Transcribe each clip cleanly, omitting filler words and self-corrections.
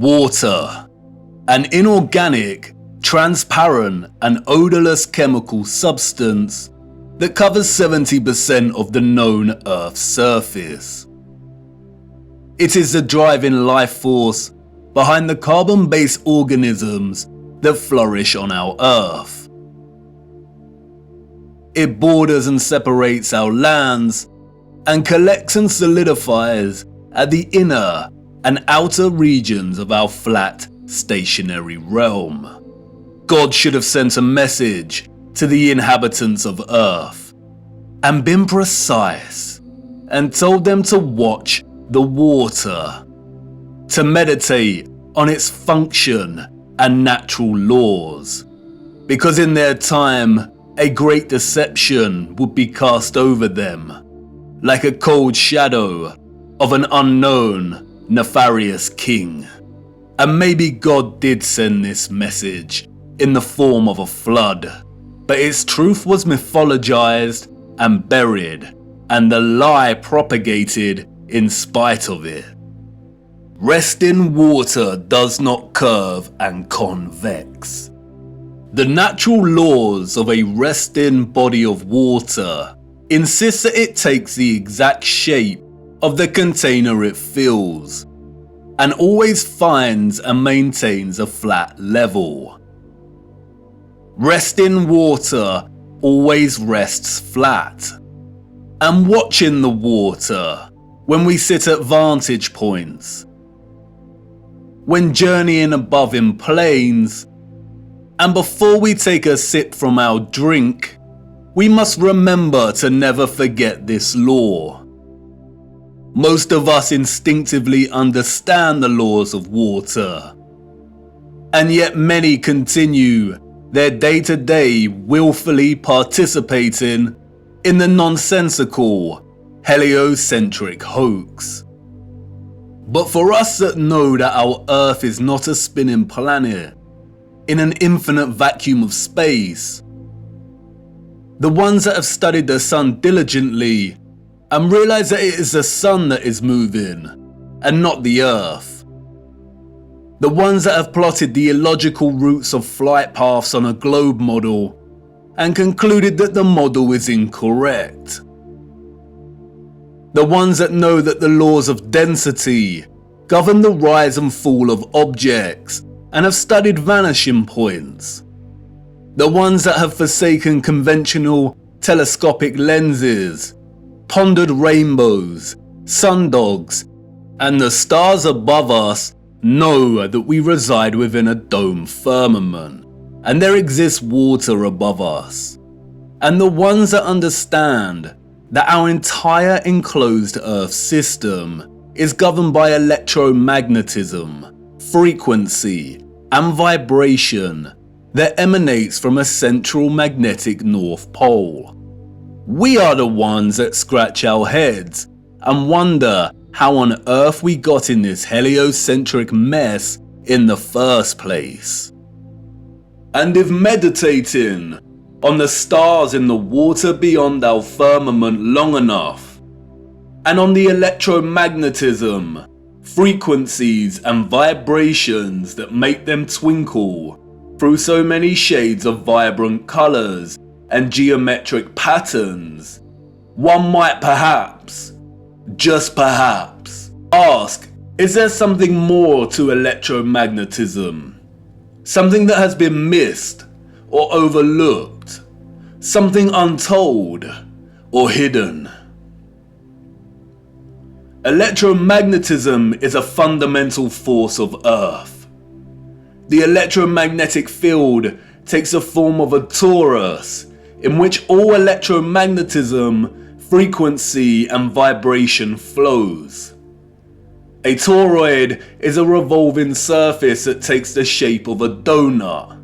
Water, an inorganic, transparent and odorless chemical substance that covers 70% of the known Earth's surface. It is the driving life force behind the carbon-based organisms that flourish on our Earth. It borders and separates our lands and collects and solidifies at the inner and outer regions of our flat, stationary realm. God should have sent a message to the inhabitants of Earth and been precise and told them to watch the water, to meditate on its function and natural laws, because in their time a great deception would be cast over them, like a cold shadow of an unknown, nefarious king. And maybe God did send this message in the form of a flood, but its truth was mythologized and buried, and the lie propagated in spite of it. Resting water does not curve and convex. The natural laws of a resting body of water insist that it takes the exact shape of the container it fills, and always finds and maintains a flat level. Resting water always rests flat. And watching the water when we sit at vantage points, when journeying above in planes, and before we take a sip from our drink, we must remember to never forget this law. Most of us instinctively understand the laws of water, and yet many continue their day-to-day willfully participating in the nonsensical, heliocentric hoax. But for us that know that our Earth is not a spinning planet in an infinite vacuum of space, the ones that have studied the sun diligently and realize that it is the sun that is moving and not the Earth, the ones that have plotted the illogical routes of flight paths on a globe model and concluded that the model is incorrect, the ones that know that the laws of density govern the rise and fall of objects and have studied vanishing points, the ones that have forsaken conventional telescopic lenses, pondered rainbows, sundogs, and the stars above us know that we reside within a dome firmament and there exists water above us, and the ones that understand that our entire enclosed Earth system is governed by electromagnetism, frequency, and vibration that emanates from a central magnetic North Pole. We are the ones that scratch our heads and wonder how on earth we got in this heliocentric mess in the first place. And if meditating on the stars in the water beyond our firmament long enough, and on the electromagnetism, frequencies and vibrations that make them twinkle through so many shades of vibrant colours and geometric patterns, one might perhaps, just perhaps, ask, is there something more to electromagnetism? Something that has been missed or overlooked? Something untold or hidden? Electromagnetism is a fundamental force of Earth. The electromagnetic field takes the form of a torus in which all electromagnetism, frequency and vibration flows. A toroid is a revolving surface that takes the shape of a donut.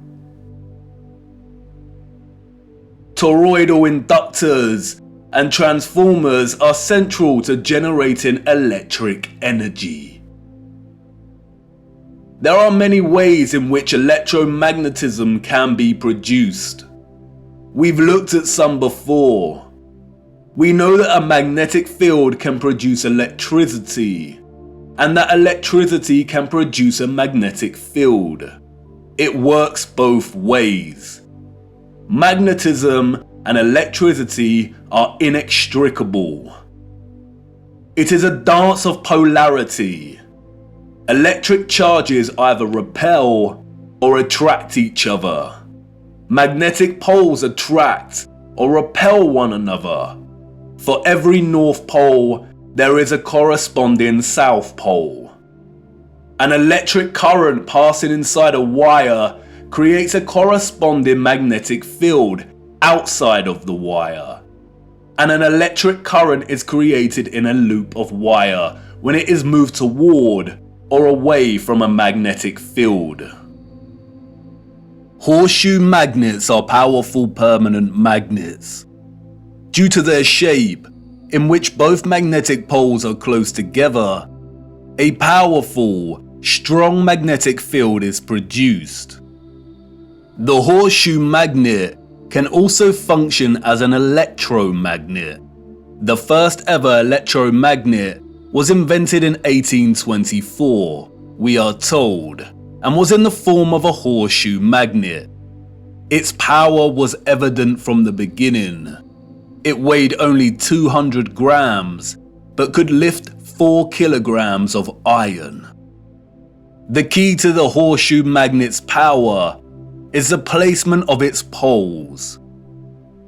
Toroidal inductors and transformers are central to generating electric energy. There are many ways in which electromagnetism can be produced. We've looked at some before. We know that a magnetic field can produce electricity, and that electricity can produce a magnetic field. It works both ways. Magnetism and electricity are inextricable. It is a dance of polarity. Electric charges either repel or attract each other. Magnetic poles attract or repel one another. For every North Pole, there is a corresponding South Pole. An electric current passing inside a wire creates a corresponding magnetic field outside of the wire. And an electric current is created in a loop of wire when it is moved toward or away from a magnetic field. Horseshoe magnets are powerful permanent magnets. Due to their shape, in which both magnetic poles are close together, a powerful, strong magnetic field is produced. The horseshoe magnet can also function as an electromagnet. The first ever electromagnet was invented in 1824, we are told, and was in the form of a horseshoe magnet. Its power was evident from the beginning. It weighed only 200 grams, but could lift 4 kilograms of iron. The key to the horseshoe magnet's power is the placement of its poles.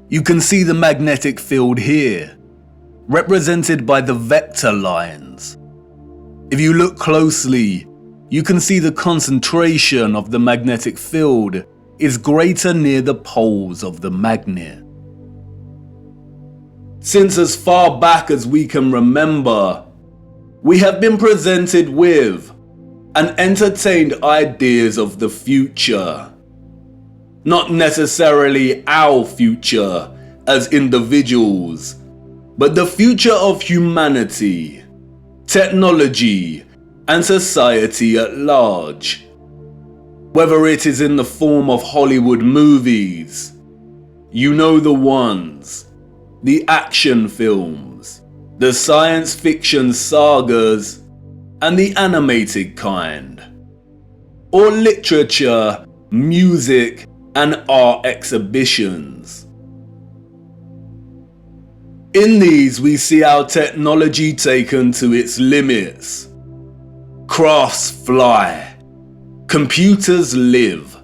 You can see the magnetic field here, represented by the vector lines. If you look closely, you can see the concentration of the magnetic field is greater near the poles of the magnet. Since as far back as we can remember, we have been presented with and entertained ideas of the future. Not necessarily our future as individuals, but the future of humanity, technology, and society at large. Whether it is in the form of Hollywood movies, you know the ones, the action films, the science fiction sagas, and the animated kind, or literature, music, and art exhibitions. In these we see our technology taken to its limits. Crafts fly, computers live,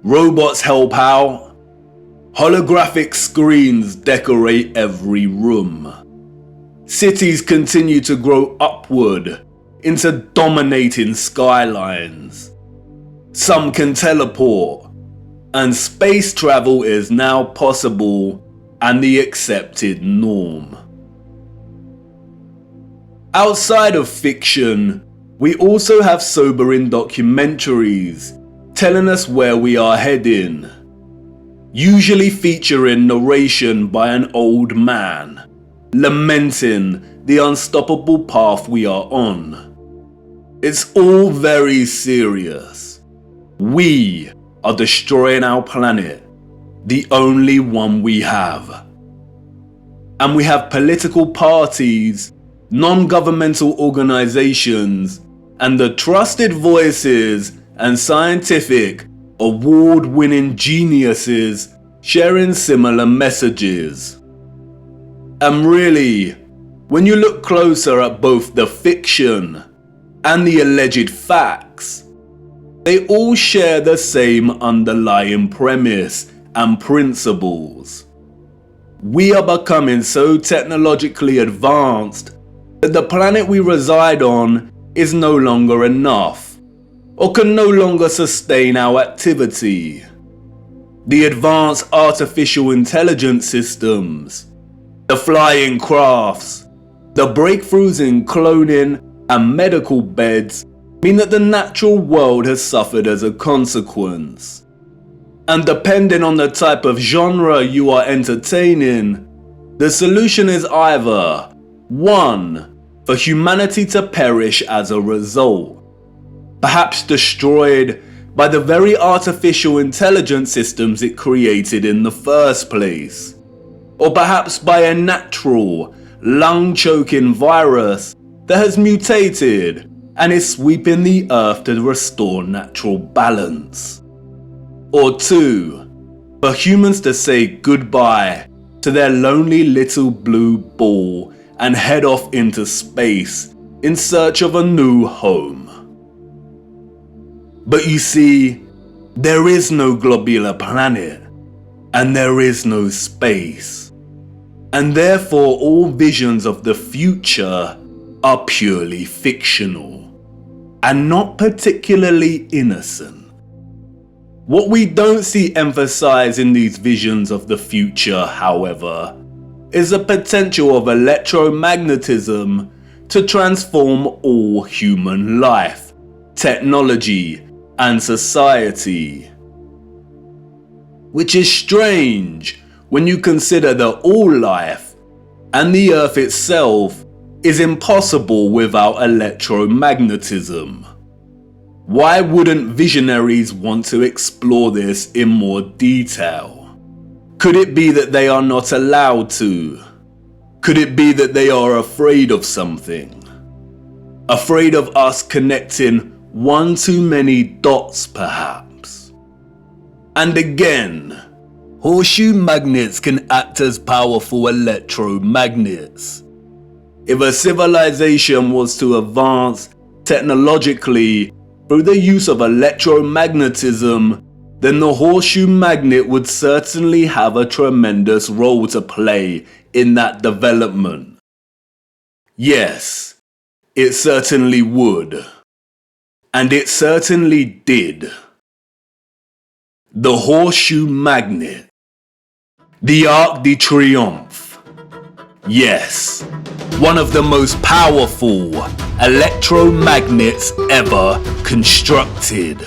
robots help out, holographic screens decorate every room. Cities continue to grow upward into dominating skylines. Some can teleport, and space travel is now possible and the accepted norm. Outside of fiction, we also have sobering documentaries telling us where we are heading, usually featuring narration by an old man, lamenting the unstoppable path we are on. It's all very serious. We are destroying our planet, the only one we have. And we have political parties, non-governmental organizations, and the trusted voices and scientific, award-winning geniuses sharing similar messages. And really, when you look closer at both the fiction and the alleged facts, they all share the same underlying premise and principles. We are becoming so technologically advanced that the planet we reside on is no longer enough, or can no longer sustain our activity. The advanced artificial intelligence systems, the flying crafts, the breakthroughs in cloning and medical beds mean that the natural world has suffered as a consequence. And depending on the type of genre you are entertaining, the solution is either 1. For humanity to perish as a result, perhaps destroyed by the very artificial intelligence systems it created in the first place, or perhaps by a natural, lung-choking virus that has mutated and is sweeping the earth to restore natural balance. Or 2, for humans to say goodbye to their lonely little blue ball and head off into space in search of a new home. But you see, there is no globular planet, and there is no space, and therefore all visions of the future are purely fictional, and not particularly innocent. What we don't see emphasized in these visions of the future, however, is the potential of electromagnetism to transform all human life, technology, and society. Which is strange when you consider that all life, and the Earth itself, is impossible without electromagnetism. Why wouldn't visionaries want to explore this in more detail? Could it be that they are not allowed to? Could it be that they are afraid of something? Afraid of us connecting one too many dots, perhaps? And again, horseshoe magnets can act as powerful electromagnets. If a civilization was to advance technologically through the use of electromagnetism, then the horseshoe magnet would certainly have a tremendous role to play in that development. Yes, it certainly would. And it certainly did. The horseshoe magnet. The Arc de Triomphe. Yes, one of the most powerful electromagnets ever constructed.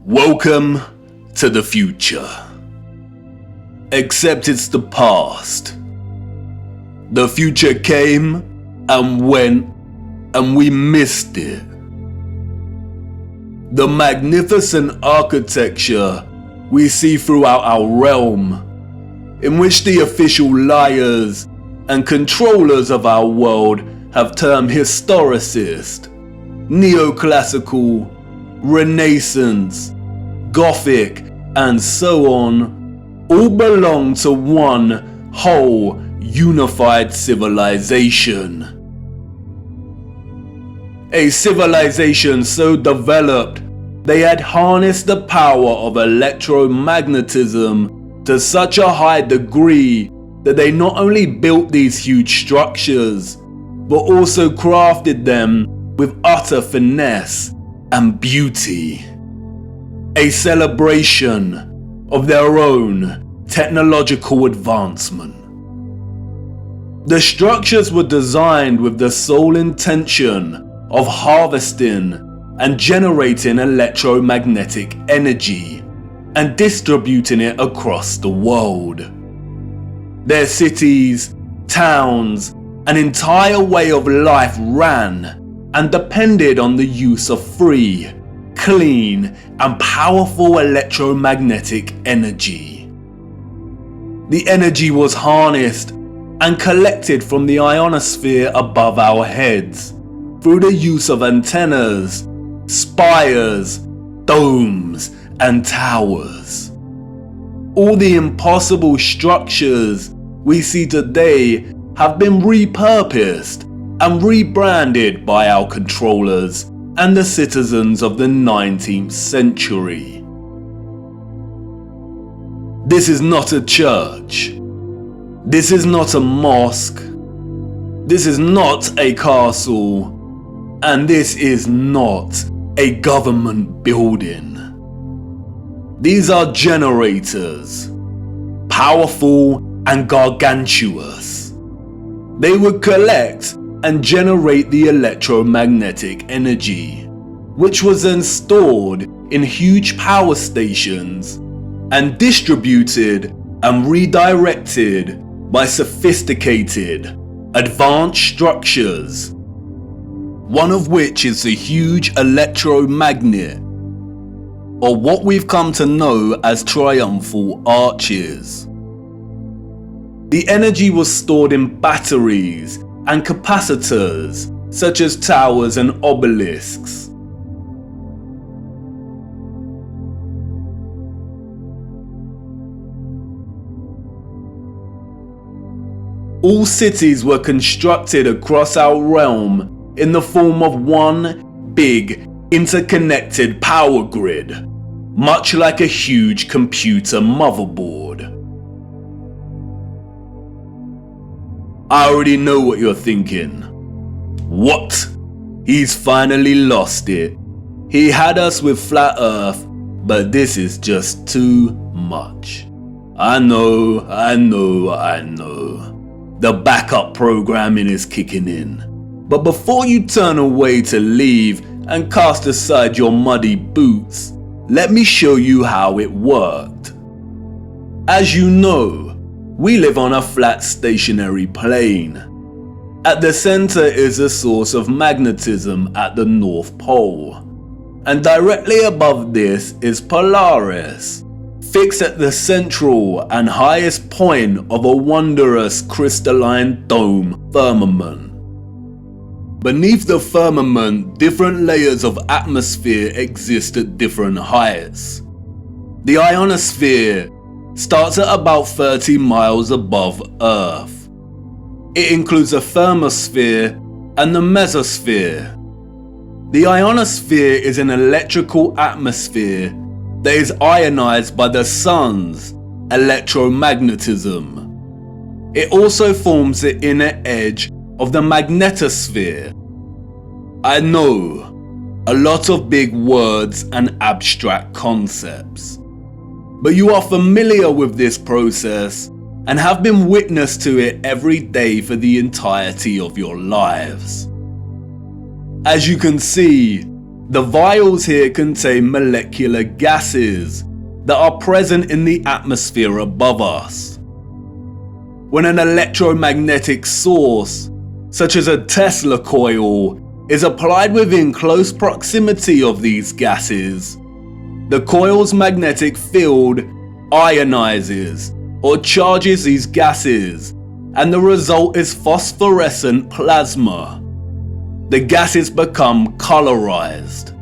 Welcome to the future. Except it's the past. The future came and went, and we missed it. The magnificent architecture we see throughout our realm, in which the official liars and controllers of our world have termed historicist, neoclassical, Renaissance, Gothic, and so on, all belong to one whole unified civilization. A civilization so developed they had harnessed the power of electromagnetism to such a high degree that they not only built these huge structures, but also crafted them with utter finesse and beauty. A celebration of their own technological advancement. The structures were designed with the sole intention of harvesting and generating electromagnetic energy and distributing it across the world. Their cities, towns, an entire way of life ran and depended on the use of free, clean, and powerful electromagnetic energy. The energy was harnessed and collected from the ionosphere above our heads through the use of antennas, spires, domes, and towers. All the impossible structures we see today have been repurposed and rebranded by our controllers and the citizens of the 19th century. This is not a church. This is not a mosque. This is not a castle. And this is not a government building. These are generators, powerful and gargantuous. They would collect and generate the electromagnetic energy, which was then stored in huge power stations and distributed and redirected by sophisticated, advanced structures, one of which is the huge electromagnet, or what we've come to know as triumphal arches. The energy was stored in batteries and capacitors, such as towers and obelisks. All cities were constructed across our realm in the form of one big, interconnected power grid, much like a huge computer motherboard. I already know what you're thinking. What? He's finally lost it. He had us with flat earth, but this is just too much. I know. The backup programming is kicking in. But before you turn away to leave and cast aside your muddy boots, let me show you how it worked. As you know, we live on a flat stationary plane. At the center is a source of magnetism at the North Pole, and directly above this is Polaris, fixed at the central and highest point of a wondrous crystalline dome firmament. Beneath the firmament, different layers of atmosphere exist at different heights. The ionosphere starts at about 30 miles above Earth. It includes the thermosphere and the mesosphere. The ionosphere is an electrical atmosphere that is ionized by the sun's electromagnetism. It also forms the inner edge of the magnetosphere. I know, a lot of big words and abstract concepts, but you are familiar with this process and have been witness to it every day for the entirety of your lives. As you can see, The vials here contain molecular gases that are present in the atmosphere above us. When an electromagnetic source, such as a Tesla coil, is applied within close proximity of these gases, the coil's magnetic field ionizes or charges these gases, and the result is phosphorescent plasma. The gases become colorized.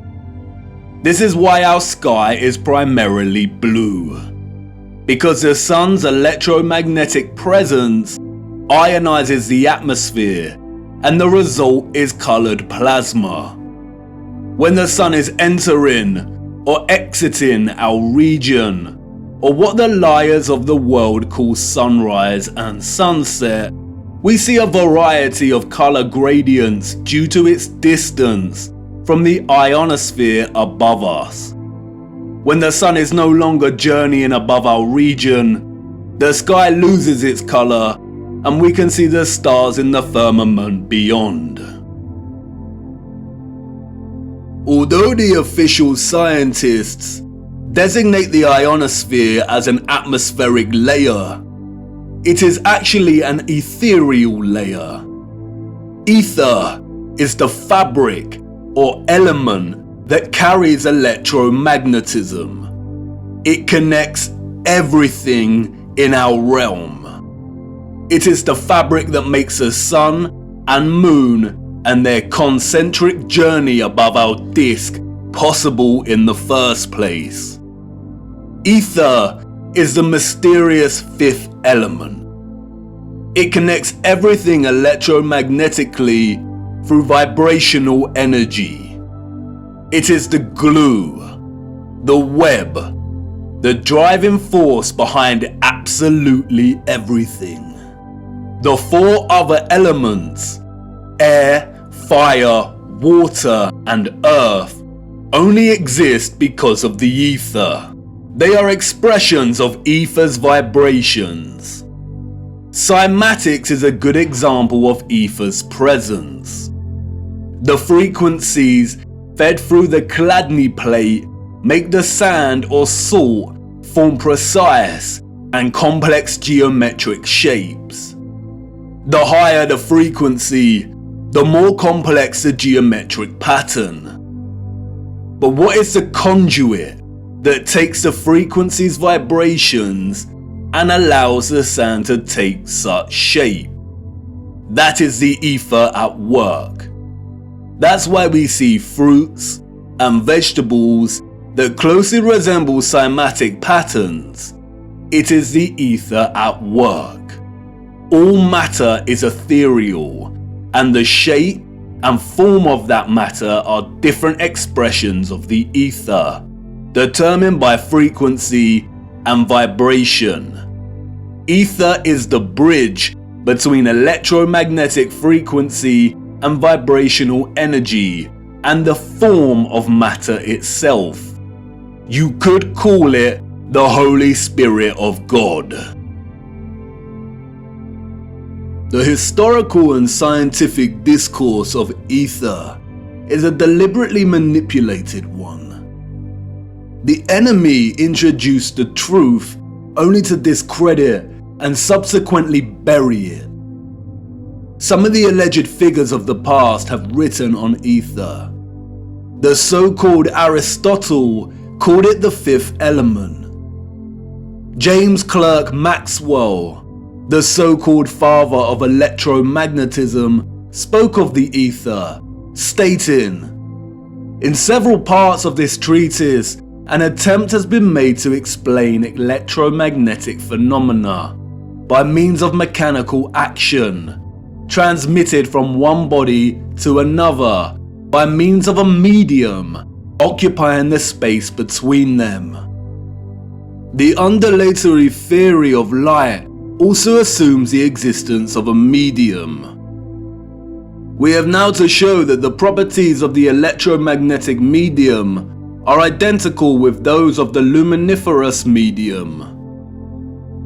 This is why our sky is primarily blue, because the sun's electromagnetic presence ionizes the atmosphere, and the result is colored plasma. When the sun is entering or exiting our region, or what the liars of the world call sunrise and sunset, we see a variety of color gradients due to its distance from the ionosphere above us. When the sun is no longer journeying above our region, the sky loses its color and we can see the stars in the firmament beyond. Although the official scientists designate the ionosphere as an atmospheric layer, it is actually an ethereal layer. Ether is the fabric or element that carries electromagnetism. It connects everything in our realm. It is the fabric that makes the sun and moon and their concentric journey above our disk possible in the first place. Ether is the mysterious fifth element. It connects everything electromagnetically through vibrational energy. It is the glue, the web, the driving force behind absolutely everything. The four other elements, air, fire, water, and earth, only exist because of the ether. They are expressions of ether's vibrations. Cymatics is a good example of ether's presence. The frequencies fed through the Chladni plate make the sand or salt form precise and complex geometric shapes. The higher the frequency, the more complex the geometric pattern. But what is the conduit that takes the frequency's vibrations and allows the sand to take such shape? That is the ether at work. That's why we see fruits and vegetables that closely resemble cymatic patterns. It is the ether at work. All matter is ethereal, and the shape and form of that matter are different expressions of the ether, determined by frequency and vibration. Ether is the bridge between electromagnetic frequency and vibrational energy and the form of matter itself. You could call it the Holy Spirit of God. The historical and scientific discourse of ether is a deliberately manipulated one. The enemy introduced the truth only to discredit and subsequently bury it. Some of the alleged figures of the past have written on ether. The so-called Aristotle called it the fifth element. James Clerk Maxwell, the so-called father of electromagnetism, spoke of the ether, stating, "In several parts of this treatise, an attempt has been made to explain electromagnetic phenomena by means of mechanical action, transmitted from one body to another by means of a medium occupying the space between them." The undulatory theory of light also assumes the existence of a medium. We have now to show that the properties of the electromagnetic medium are identical with those of the luminiferous medium.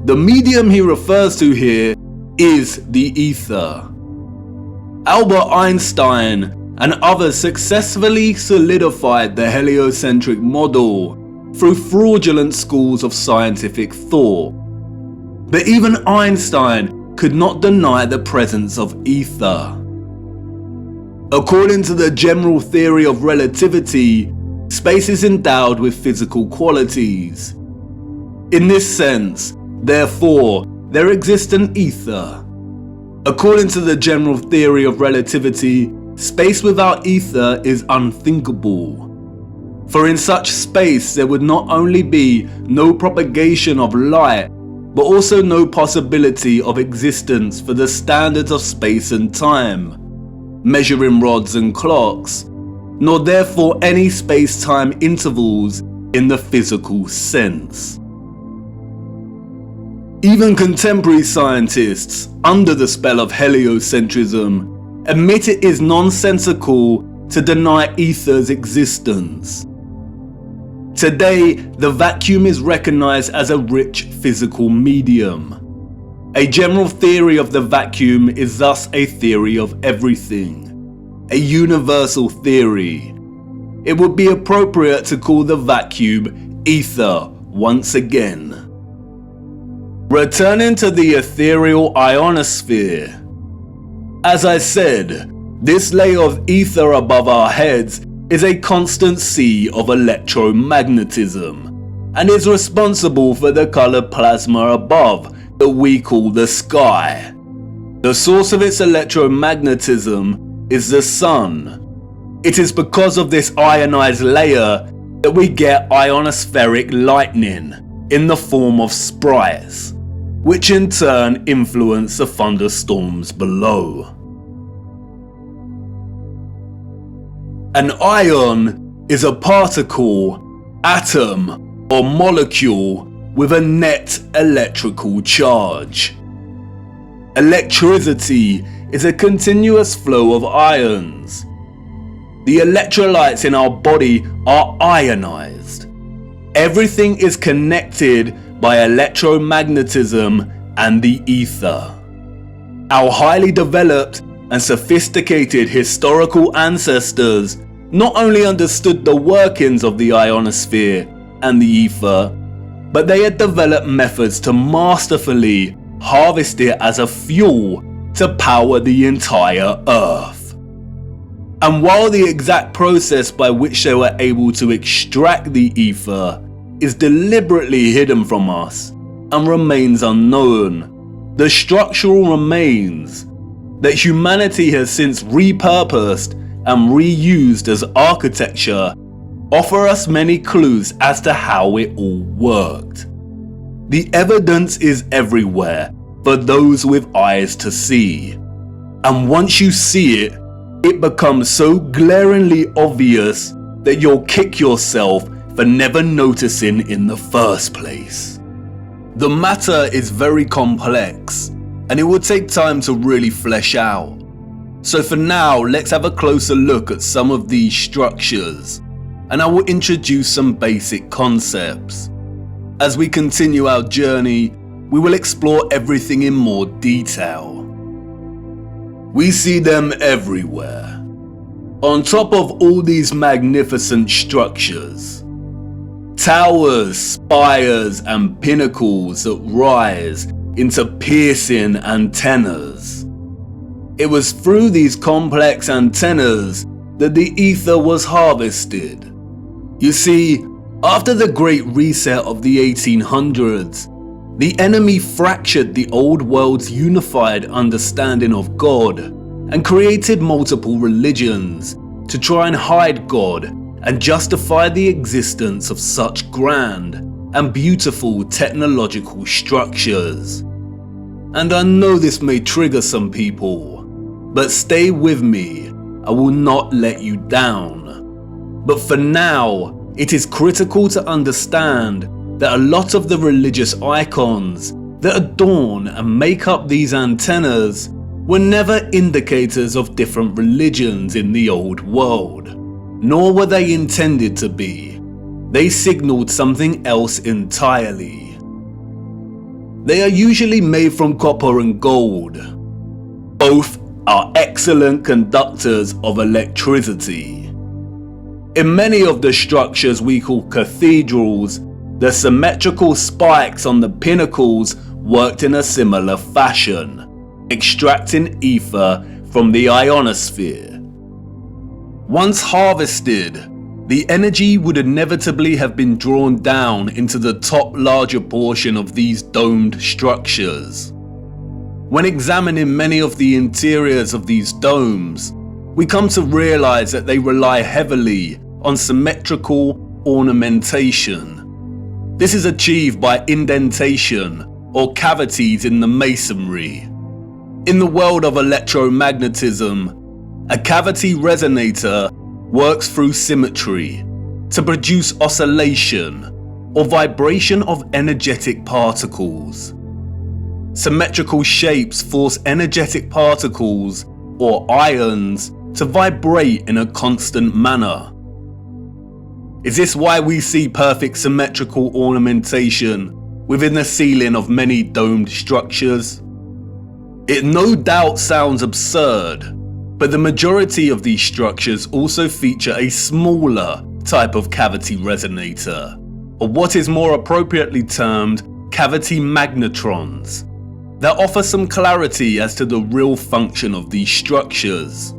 The medium he refers to here is the ether. Albert Einstein and others successfully solidified the heliocentric model through fraudulent schools of scientific thought. But even Einstein could not deny the presence of ether. According to the general theory of relativity, space is endowed with physical qualities. In this sense, therefore, there exists an ether. According to the general theory of relativity, space without ether is unthinkable. For in such space there would not only be no propagation of light, but also no possibility of existence for the standards of space and time, measuring rods and clocks, nor therefore any space-time intervals in the physical sense. Even contemporary scientists, under the spell of heliocentrism, admit it is nonsensical to deny ether's existence. Today, the vacuum is recognized as a rich physical medium. A general theory of the vacuum is thus a theory of everything, a universal theory. It would be appropriate to call the vacuum ether once again. Returning to the ethereal ionosphere. As I said, this layer of ether above our heads is a constant sea of electromagnetism, and is responsible for the colored plasma above that we call the sky. The source of its electromagnetism is the sun. It is because of this ionized layer that we get ionospheric lightning in the form of sprites, which in turn influence the thunderstorms below. An ion is a particle, atom, or molecule with a net electrical charge. Electricity is a continuous flow of ions. The electrolytes in our body are ionized. Everything is connected by electromagnetism and the ether. Our highly developed and sophisticated historical ancestors not only understood the workings of the ionosphere and the ether, but they had developed methods to masterfully harvest it as a fuel to power the entire Earth. And while the exact process by which they were able to extract the ether is deliberately hidden from us and remains unknown, the structural remains that humanity has since repurposed and reused as architecture offer us many clues as to how it all worked. The evidence is everywhere for those with eyes to see, and once you see it, it becomes so glaringly obvious that you'll kick yourself for never noticing in the first place. The matter is very complex, and it will take time to really flesh out. So for now, let's have a closer look at some of these structures, and I will introduce some basic concepts. As we continue our journey, we will explore everything in more detail. We see them everywhere. On top of all these magnificent structures, towers, spires, and pinnacles that rise into piercing antennas. It was through these complex antennas that the ether was harvested. You see, after the Great Reset of the 1800s, the enemy fractured the old world's unified understanding of God and created multiple religions to try and hide God and justify the existence of such grand and beautiful technological structures. And I know this may trigger some people, but stay with me, I will not let you down. But for now, it is critical to understand that a lot of the religious icons that adorn and make up these antennas were never indicators of different religions in the old world, nor were they intended to be. They signaled something else entirely. They are usually made from copper and gold, both are excellent conductors of electricity. In many of the structures we call cathedrals, the symmetrical spikes on the pinnacles worked in a similar fashion, extracting ether from the ionosphere. Once harvested, the energy would inevitably have been drawn down into the top larger portion of these domed structures. When examining many of the interiors of these domes, we come to realize that they rely heavily on symmetrical ornamentation. This is achieved by indentation or cavities in the masonry. In the world of electromagnetism, a cavity resonator works through symmetry to produce oscillation or vibration of energetic particles. Symmetrical shapes force energetic particles or ions to vibrate in a constant manner. Is this why we see perfect symmetrical ornamentation within the ceiling of many domed structures? It no doubt sounds absurd, but the majority of these structures also feature a smaller type of cavity resonator, or what is more appropriately termed cavity magnetrons, that offer some clarity as to the real function of these structures.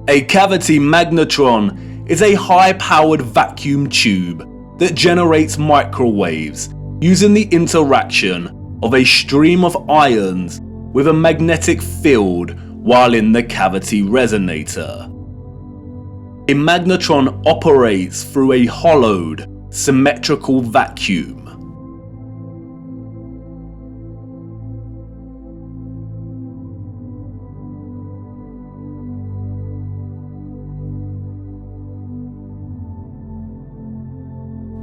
A cavity magnetron is a high-powered vacuum tube that generates microwaves using the interaction of a stream of ions with a magnetic field while in the cavity resonator. A magnetron operates through a hollowed, symmetrical vacuum.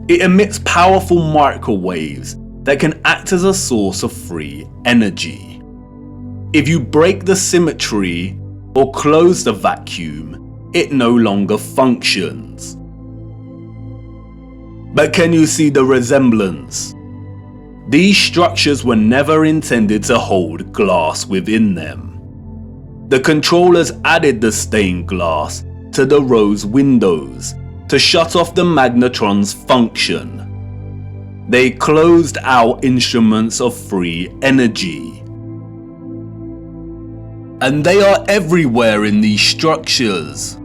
It emits powerful microwaves that can act as a source of free energy. If you break the symmetry or close the vacuum, it no longer functions. But can you see the resemblance? These structures were never intended to hold glass within them. The controllers added the stained glass to the rose windows to shut off the magnetron's function. They closed out instruments of free energy. And they are everywhere in these structures.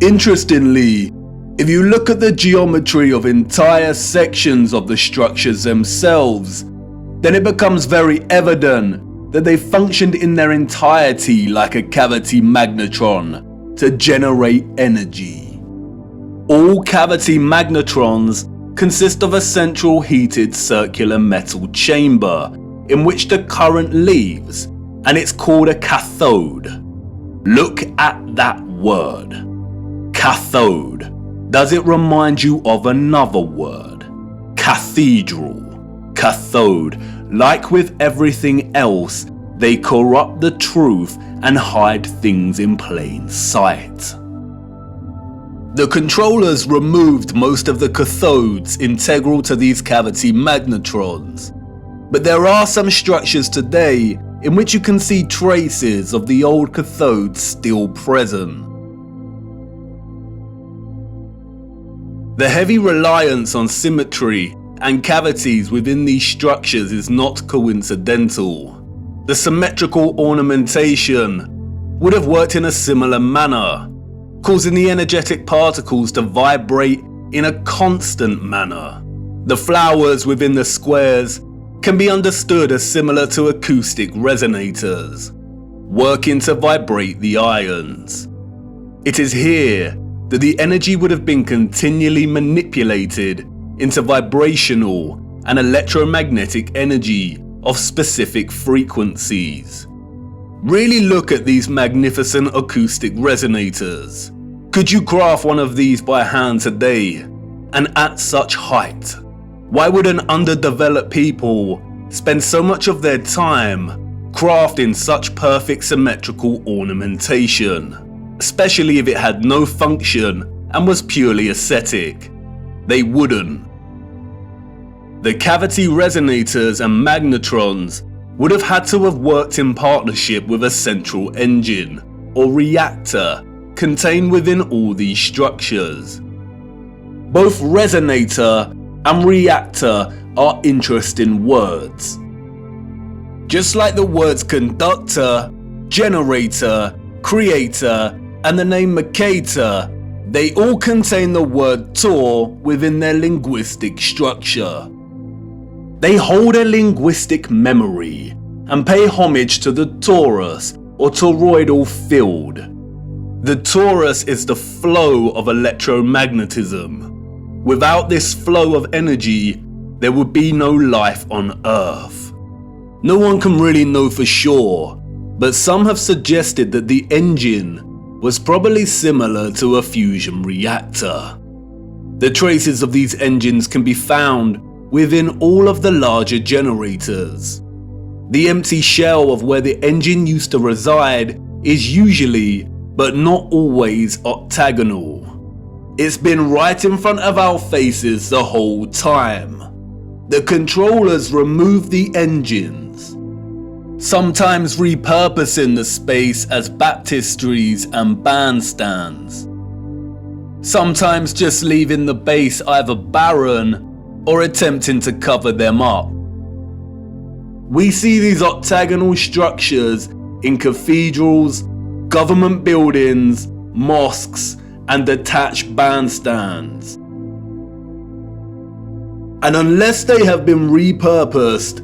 Interestingly, if you look at the geometry of entire sections of the structures themselves, then it becomes very evident that they functioned in their entirety like a cavity magnetron to generate energy. All cavity magnetrons consist of a central heated circular metal chamber in which the current leaves, and it's called a cathode. Look at that word. Cathode. Does it remind you of another word? Cathedral. Cathode. Like with everything else, they corrupt the truth and hide things in plain sight. The controllers removed most of the cathodes integral to these cavity magnetrons, but there are some structures today in which you can see traces of the old cathodes still present. The heavy reliance on symmetry and cavities within these structures is not coincidental. The symmetrical ornamentation would have worked in a similar manner, causing the energetic particles to vibrate in a constant manner. The flowers within the squares can be understood as similar to acoustic resonators, working to vibrate the ions. It is here that the energy would have been continually manipulated into vibrational and electromagnetic energy of specific frequencies. Really look at these magnificent acoustic resonators. Could you craft one of these by hand today, and at such height? Why would an underdeveloped people spend so much of their time crafting such perfect symmetrical ornamentation, especially if it had no function and was purely aesthetic? They wouldn't. The cavity resonators and magnetrons would have had to have worked in partnership with a central engine or reactor contained within all these structures. Both resonator and reactor are interesting words. Just like the words conductor, generator, creator, and the name Mercator, they all contain the word Tor within their linguistic structure. They hold a linguistic memory and pay homage to the torus or toroidal field. The torus is the flow of electromagnetism. Without this flow of energy, there would be no life on Earth. No one can really know for sure, but some have suggested that the engine was probably similar to a fusion reactor. The traces of these engines can be found within all of the larger generators. The empty shell of where the engine used to reside is usually, but not always, octagonal. It's been right in front of our faces the whole time. The controllers remove the engines, sometimes repurposing the space as baptistries and bandstands, sometimes just leaving the base either barren or attempting to cover them up. We see these octagonal structures in cathedrals, government buildings, mosques, and detached bandstands. And unless they have been repurposed,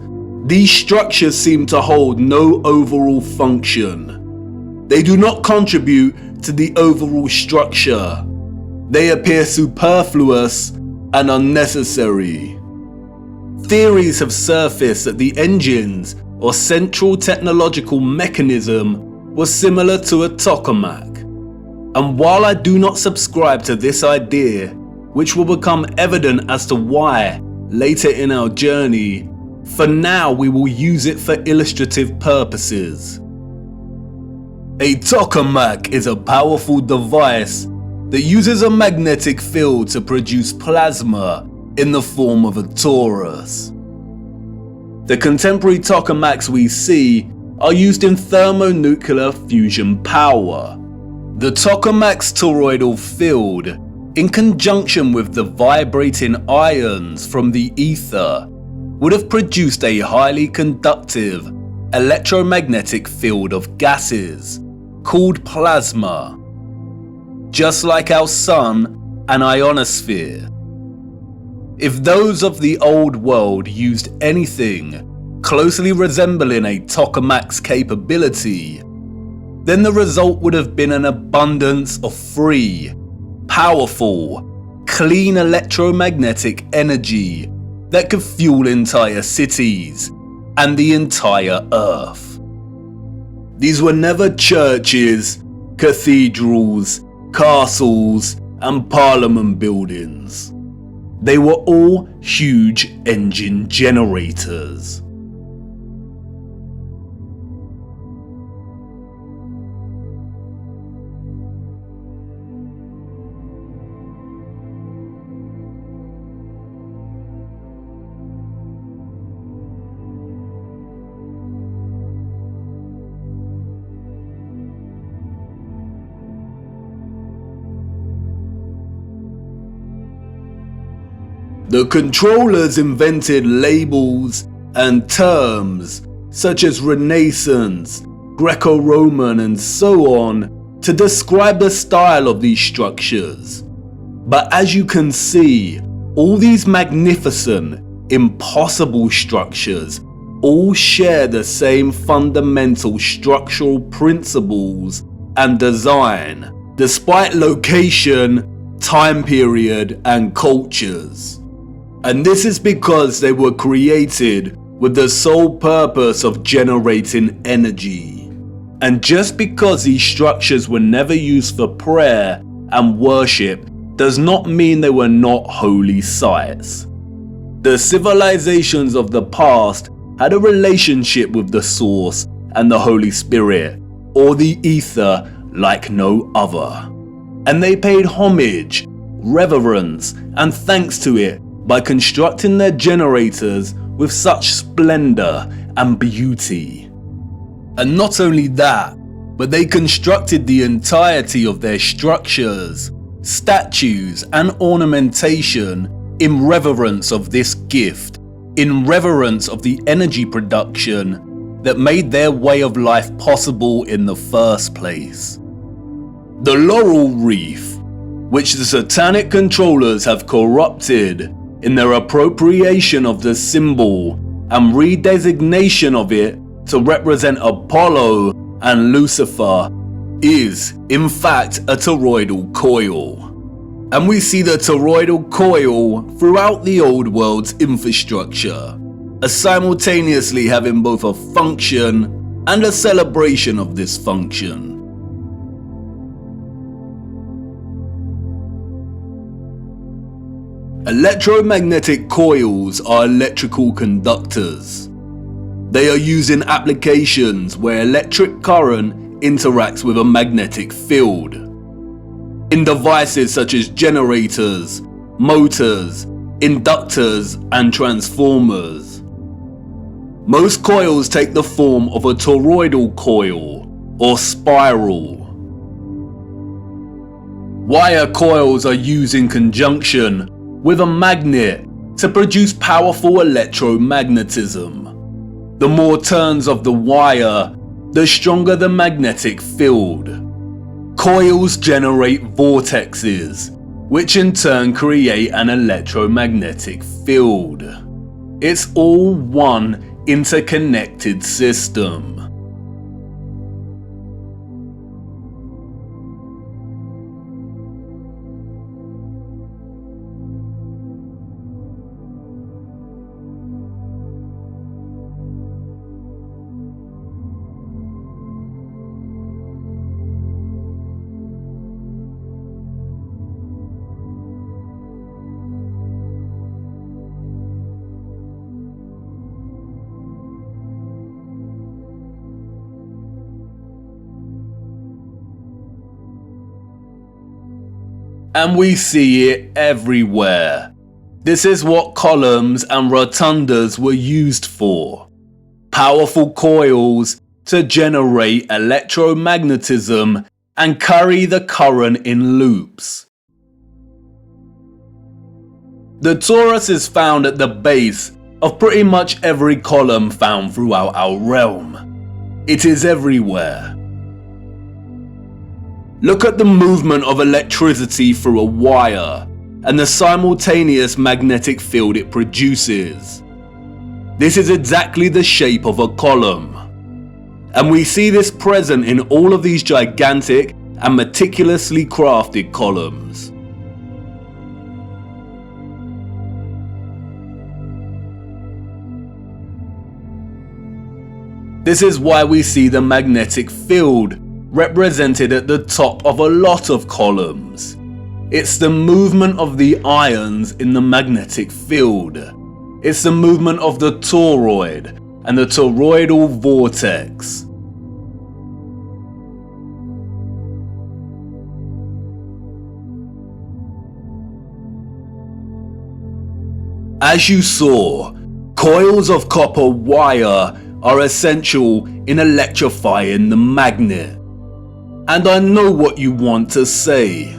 these structures seem to hold no overall function. They do not contribute to the overall structure. They appear superfluous and unnecessary. Theories have surfaced that the engines or central technological mechanism was similar to a tokamak. And while I do not subscribe to this idea, which will become evident as to why later in our journey, for now we will use it for illustrative purposes. A tokamak is a powerful device that uses a magnetic field to produce plasma in the form of a torus. The contemporary tokamaks we see are used in thermonuclear fusion power. The tokamak's toroidal field, in conjunction with the vibrating ions from the ether, would have produced a highly conductive electromagnetic field of gases called plasma, just like our sun and ionosphere. If those of the old world used anything closely resembling a tokamak's capability, then the result would have been an abundance of free, powerful, clean electromagnetic energy that could fuel entire cities and the entire Earth. These were never churches, cathedrals, castles, and parliament buildings. They were all huge engine generators. The controllers invented labels and terms such as Renaissance, Greco-Roman, and so on to describe the style of these structures. But as you can see, all these magnificent, impossible structures all share the same fundamental structural principles and design, despite location, time period, and cultures. And this is because they were created with the sole purpose of generating energy. And just because these structures were never used for prayer and worship does not mean they were not holy sites. The civilizations of the past had a relationship with the Source and the Holy Spirit, or the Ether, like no other. And they paid homage, reverence, and thanks to it by constructing their generators with such splendor and beauty. And not only that, but they constructed the entirety of their structures, statues, and ornamentation in reverence of this gift, in reverence of the energy production that made their way of life possible in the first place. The laurel wreath, which the satanic controllers have corrupted in their appropriation of the symbol and redesignation of it to represent Apollo and Lucifer, is in fact a toroidal coil. And we see the toroidal coil throughout the old world's infrastructure, as simultaneously having both a function and a celebration of this function. Electromagnetic coils are electrical conductors. They are used in applications where electric current interacts with a magnetic field. In devices such as generators, motors, inductors, and transformers. Most coils take the form of a toroidal coil or spiral. Wire coils are used in conjunction with a magnet to produce powerful electromagnetism. The more turns of the wire, the stronger the magnetic field. Coils generate vortexes, which in turn create an electromagnetic field. It's all one interconnected system. And we see it everywhere. This is what columns and rotundas were used for. Powerful coils to generate electromagnetism and carry the current in loops. The torus is found at the base of pretty much every column found throughout our realm. It is everywhere. Look at the movement of electricity through a wire and the simultaneous magnetic field it produces. This is exactly the shape of a column. And we see this present in all of these gigantic and meticulously crafted columns. This is why we see the magnetic field represented at the top of a lot of columns. It's the movement of the ions in the magnetic field. It's the movement of the toroid and the toroidal vortex. As you saw, coils of copper wire are essential in electrifying the magnet. And I know what you want to say.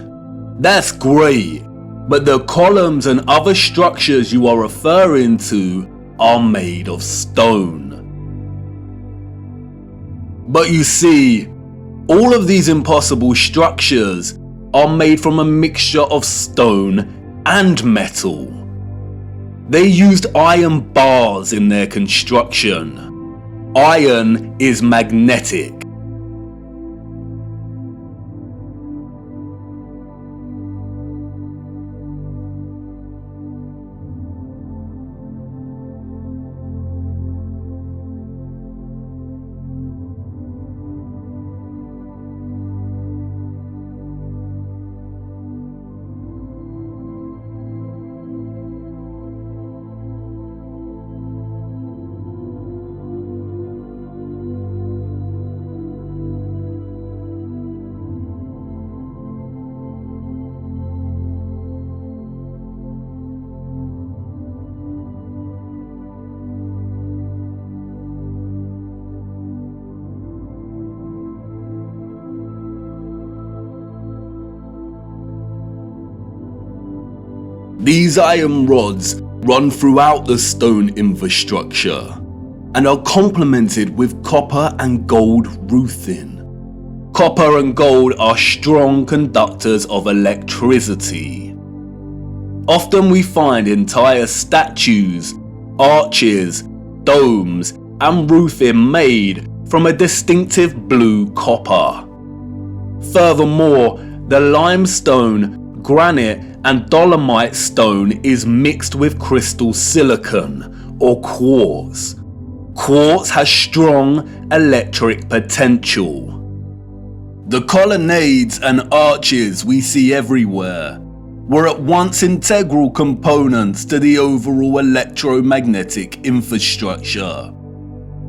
That's great, but the columns and other structures you are referring to are made of stone. But you see, all of these impossible structures are made from a mixture of stone and metal. They used iron bars in their construction. Iron is magnetic. These iron rods run throughout the stone infrastructure and are complemented with copper and gold roofing. Copper and gold are strong conductors of electricity. Often we find entire statues, arches, domes, and roofing made from a distinctive blue copper. Furthermore, the limestone, granite, and dolomite stone is mixed with crystal silicon or quartz. Quartz has strong electric potential. The colonnades and arches we see everywhere were at once integral components to the overall electromagnetic infrastructure,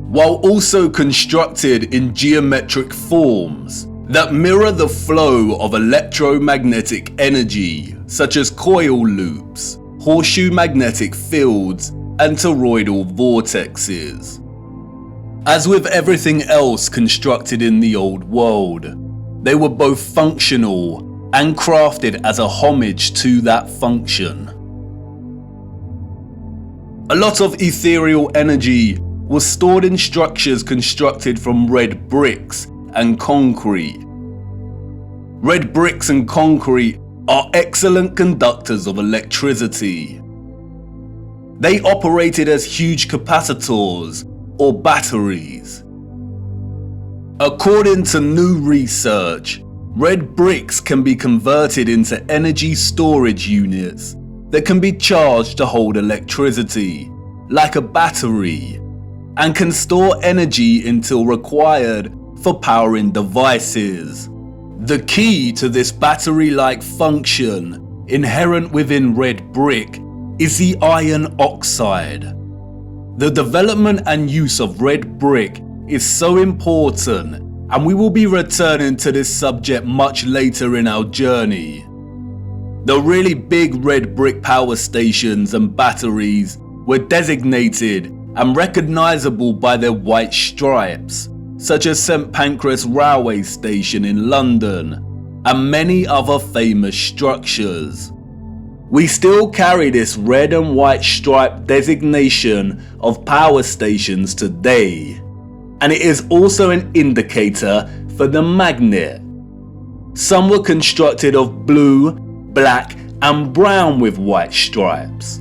while also constructed in geometric forms that mirror the flow of electromagnetic energy, such as coil loops, horseshoe magnetic fields, and toroidal vortexes. As with everything else constructed in the old world, they were both functional and crafted as a homage to that function. A lot of ethereal energy was stored in structures constructed from red bricks and concrete. Red bricks and concrete are excellent conductors of electricity. They operated as huge capacitors or batteries. According to new research, red bricks can be converted into energy storage units that can be charged to hold electricity, like a battery, and can store energy until required for powering devices. The key to this battery-like function inherent within red brick is the iron oxide. The development and use of red brick is so important, and we will be returning to this subject much later in our journey. The really big red brick power stations and batteries were designated and recognizable by their white stripes, such as St Pancras Railway Station in London, and many other famous structures. We still carry this red and white stripe designation of power stations today, and it is also an indicator for the magnet. Some were constructed of blue, black, and brown with white stripes.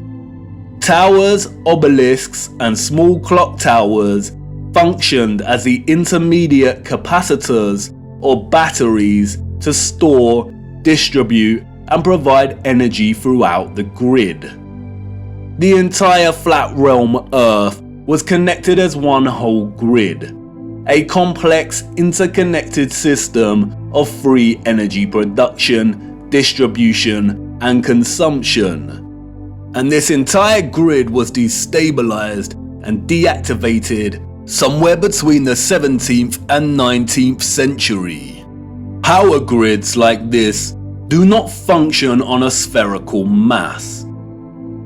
Towers, obelisks, and small clock towers functioned as the intermediate capacitors or batteries to store, distribute, and provide energy throughout the grid. The entire flat realm Earth was connected as one whole grid, a complex interconnected system of free energy production, distribution, and consumption. And this entire grid was destabilized and deactivated somewhere between the 17th and 19th century. Power grids like this do not function on a spherical mass.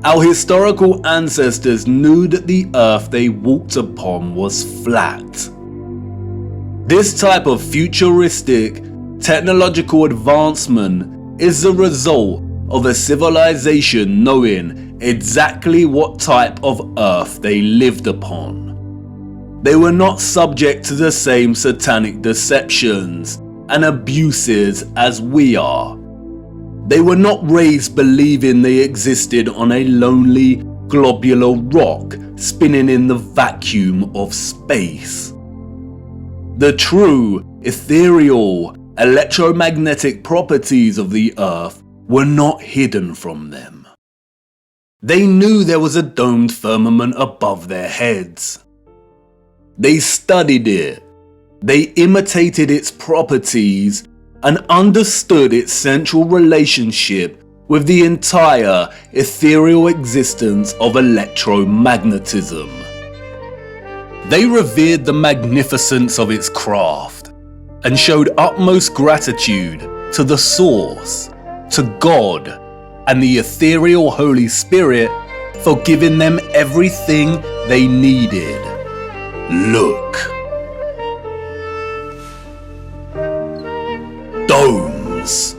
Our historical ancestors knew that the earth they walked upon was flat. This type of futuristic technological advancement is the result of a civilization knowing exactly what type of earth they lived upon. They were not subject to the same satanic deceptions and abuses as we are. They were not raised believing they existed on a lonely, globular rock spinning in the vacuum of space. The true, ethereal, electromagnetic properties of the earth were not hidden from them. They knew there was a domed firmament above their heads. They studied it. They imitated its properties and understood its central relationship with the entire ethereal existence of electromagnetism. They revered the magnificence of its craft and showed utmost gratitude to the Source, to God, and the ethereal Holy Spirit for giving them everything they needed. Look. Domes.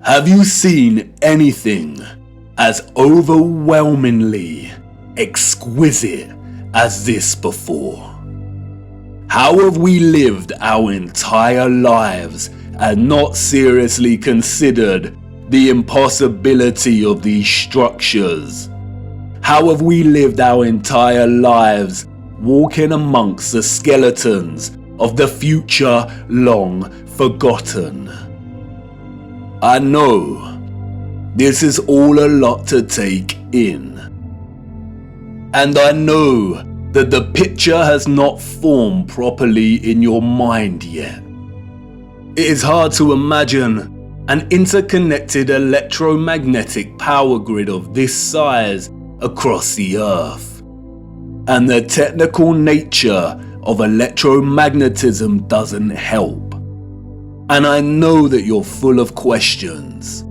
Have you seen anything as overwhelmingly exquisite as this before? How have we lived our entire lives and not seriously considered the impossibility of these structures? How have we lived our entire lives walking amongst the skeletons of the future long forgotten? I know this is all a lot to take in, and I know that the picture has not formed properly in your mind yet. It is hard to imagine an interconnected electromagnetic power grid of this size across the Earth, and the technical nature of electromagnetism doesn't help. And I know that you're full of questions.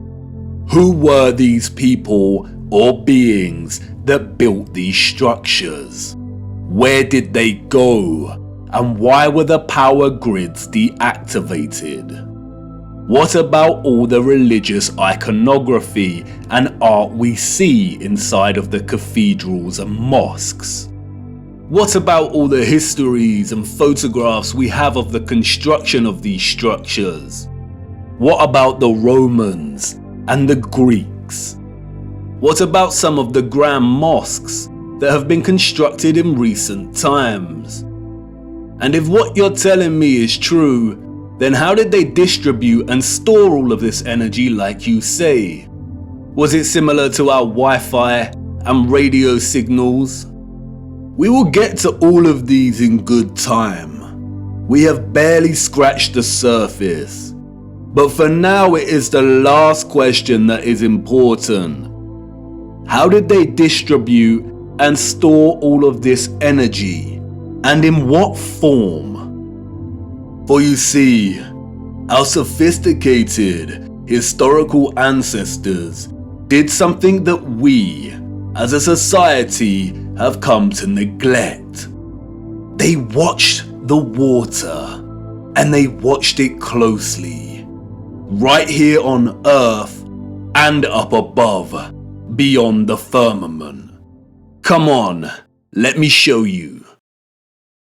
Who were these people or beings that built these structures? Where did they go? And why were the power grids deactivated? What about all the religious iconography and art we see inside of the cathedrals and mosques? What about all the histories and photographs we have of the construction of these structures? What about the Romans and the Greeks? What about some of the grand mosques that have been constructed in recent times? And if what you're telling me is true, then how did they distribute and store all of this energy like you say? Was it similar to our Wi-Fi and radio signals? We will get to all of these in good time. We have barely scratched the surface. But for now, it is the last question that is important. How did they distribute and store all of this energy? And in what form? For you see, our sophisticated historical ancestors did something that we, as a society, have come to neglect. They watched the water, and they watched it closely, right here on Earth and up above, beyond the firmament. Come on, let me show you.